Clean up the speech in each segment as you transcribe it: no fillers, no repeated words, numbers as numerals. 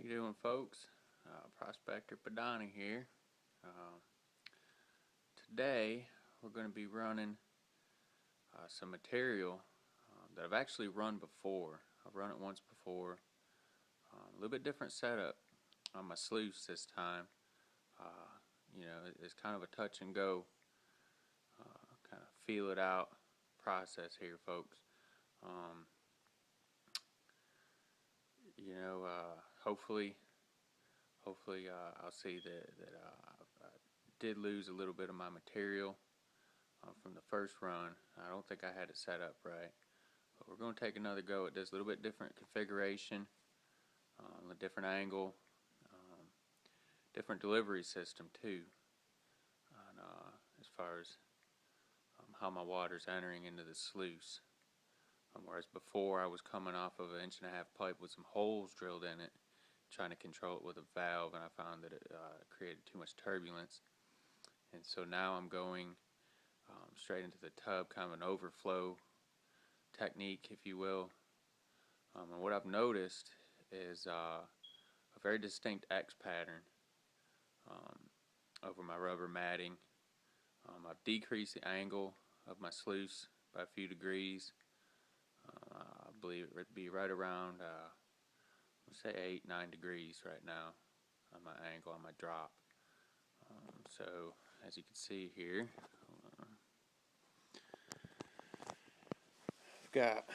How you doing, folks? Prospector Podany here. Today we're going to be running some material that I've actually run before. I've run it once before. A little bit different setup on my sluice this time. It's kind of a touch and go, kind of feel it out process here, folks. Hopefully I'll see that I did lose a little bit of my material from the first run. I don't think I had it set up right, but we're going to take another go at this. A little bit different configuration, a different angle, different delivery system too, as far as how my water's entering into the sluice. Whereas before I was coming off of an 1.5-inch pipe with some holes drilled in it, trying to control it with a valve, and I found that it created too much turbulence. And so now I'm going straight into the tub, kind of an overflow technique, if you will. And what I've noticed is a very distinct X pattern over my rubber matting. I've decreased the angle of my sluice by a few degrees. I believe it would be right around, let's say 8-9 degrees right now on my angle, on my drop. So as you can see here, I've got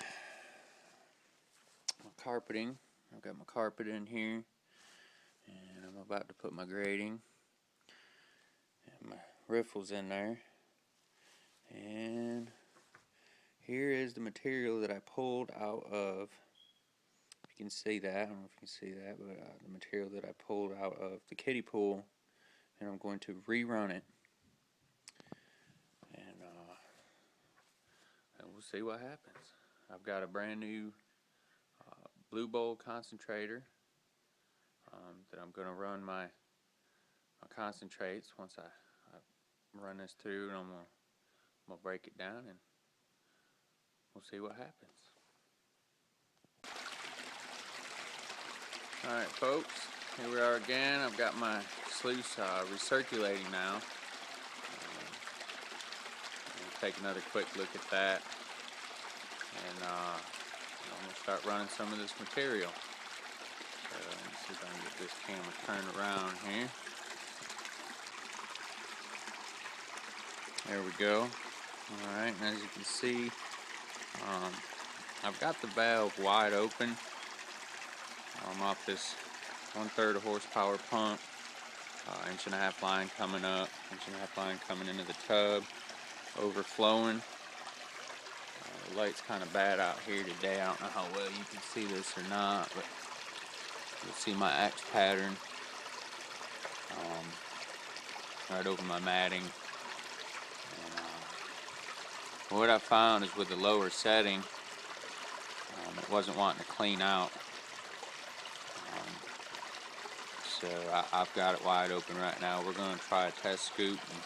my carpeting. I've got my carpet in here, and I'm about to put my grating and my riffles in there. And here is the material that I pulled out of, if you can see that, I don't know if you can see that, but the material that I pulled out of the kiddie pool, and I'm going to rerun it, and we'll see what happens. I've got a brand new blue bowl concentrator that I'm going to run my concentrates. Once I run this through, and I'm going to break it down, and we'll see what happens. Alright, folks, here we are again. I've got my sluice recirculating now. I'll take another quick look at that, and I'm going to start running some of this material. So let me see if I can get this camera turned around here. There we go. Alright, and as you can see, I've got the valve wide open. I'm off this 1/3 horsepower pump, 1.5-inch line coming up, 1.5-inch line coming into the tub, overflowing. The light's kind of bad out here today. I don't know how well you can see this or not, but you'll see my X pattern right over my matting. And, what I found is with the lower setting, it wasn't wanting to clean out. So I've got it wide open right now. We're going to try a test scoop, and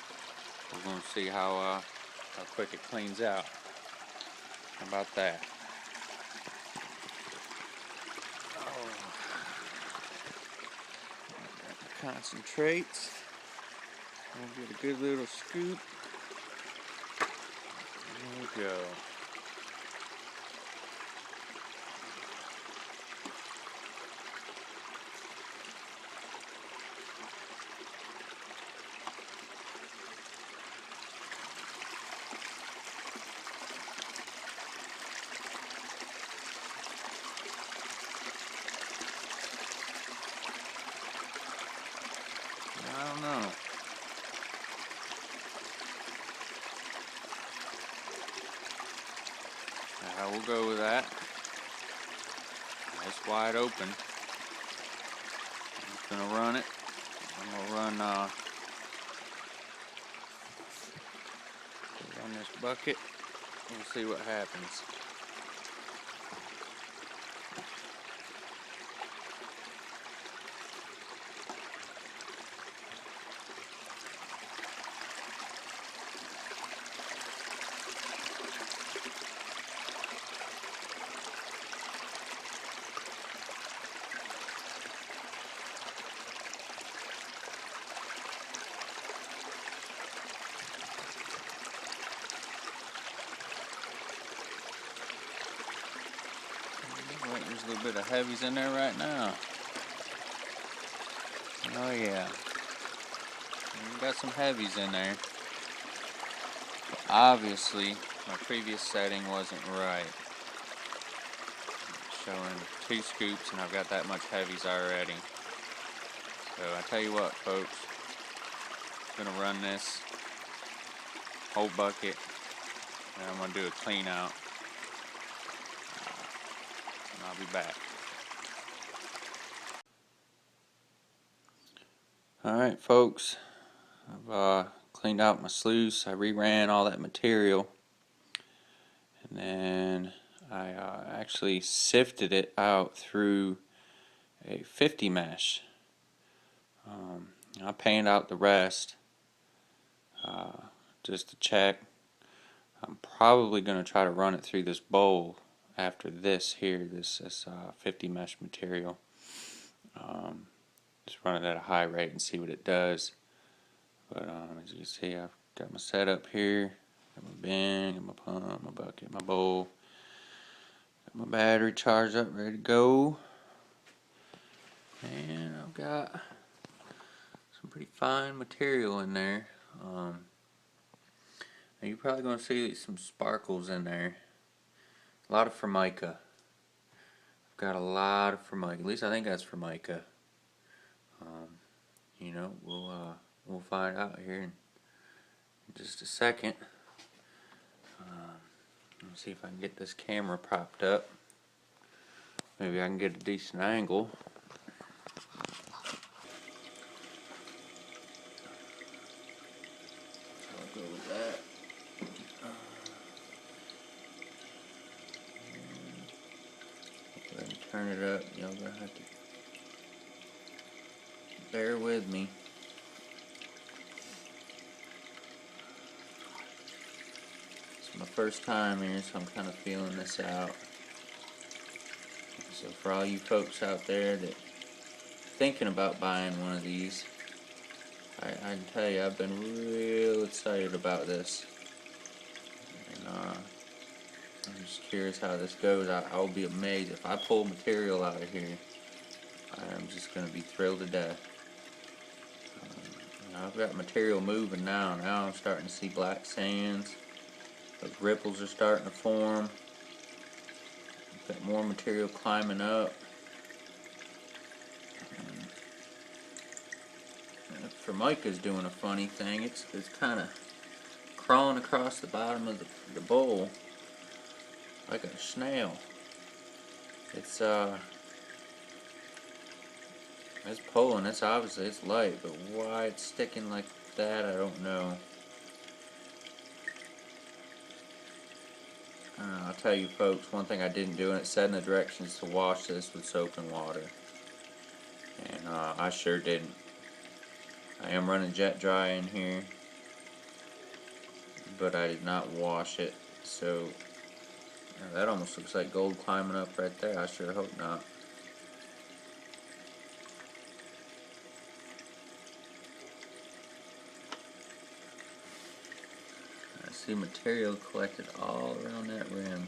we're going to see how quick it cleans out. How about that? Concentrates. I'll get a good little scoop. There we go. I don't know. We'll go with that. It's wide open. I'm just gonna run it. I'm gonna run this bucket. We'll see what happens. There's a little bit of heavies in there right now. Oh yeah. We got some heavies in there. Obviously, my previous setting wasn't right. Showing 2 scoops and I've got that much heavies already. So I tell you what, folks, I'm gonna run this whole bucket and I'm gonna do a clean out. And I'll be back. Alright folks, I've cleaned out my sluice. I reran all that material and then I actually sifted it out through a 50 mesh. I painted out the rest just to check. I'm probably going to try to run it through this bowl after this here, this 50 mesh material. Just run it at a high rate and see what it does. But as you can see, I've got my setup here, got my bin, got my pump, my bucket, my bowl, got my battery charged up, ready to go. And I've got some pretty fine material in there. Now you're probably going to see some sparkles in there. A lot of Formica. I've got a lot of Formica. At least I think that's Formica. You know, we'll find out here in just a second. Let's see if I can get this camera propped up. Maybe I can get a decent angle. I'll go with that. Go ahead and turn it up. Y'all gonna have to bear with me. It's my first time here, so I'm kind of feeling this out. So for all you folks out there that thinking about buying one of these, I can tell you I've been real excited about this. And I'm just curious how this goes. I'll be amazed if I pull material out of here. I'm just going to be thrilled to death. I've got material moving now. Now I'm starting to see black sands. Those ripples are starting to form. I've got more material climbing up. Formica's doing a funny thing. It's kind of crawling across the bottom of the bowl like a snail. It's pulling. It's obviously it's light, but why it's sticking like that, I don't know. I'll tell you folks, one thing I didn't do, and it said in the directions to wash this with soap and water, and I sure didn't. I am running jet dry in here, but I did not wash it, so that almost looks like gold climbing up right there. I sure hope not. I see material collected all around that rim.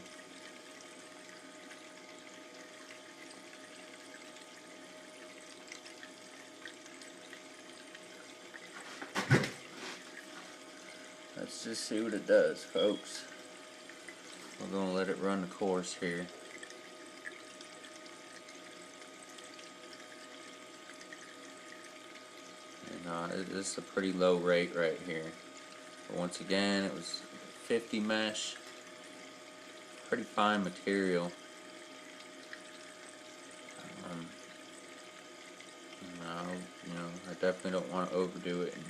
Let's just see what it does, folks. We're going to let it run the course here. And this is a pretty low rate right here. But once again, it was 50 mesh. Pretty fine material. I definitely don't want to overdo it and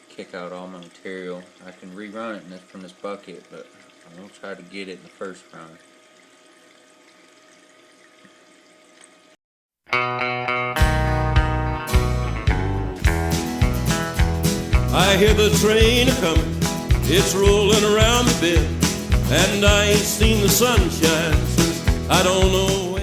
kick out all my material. I can rerun it from this bucket, but I'm going to try to get it in the first run. I hear the train a-comin', it's rolling around the bend, and I ain't seen the sunshine since I don't know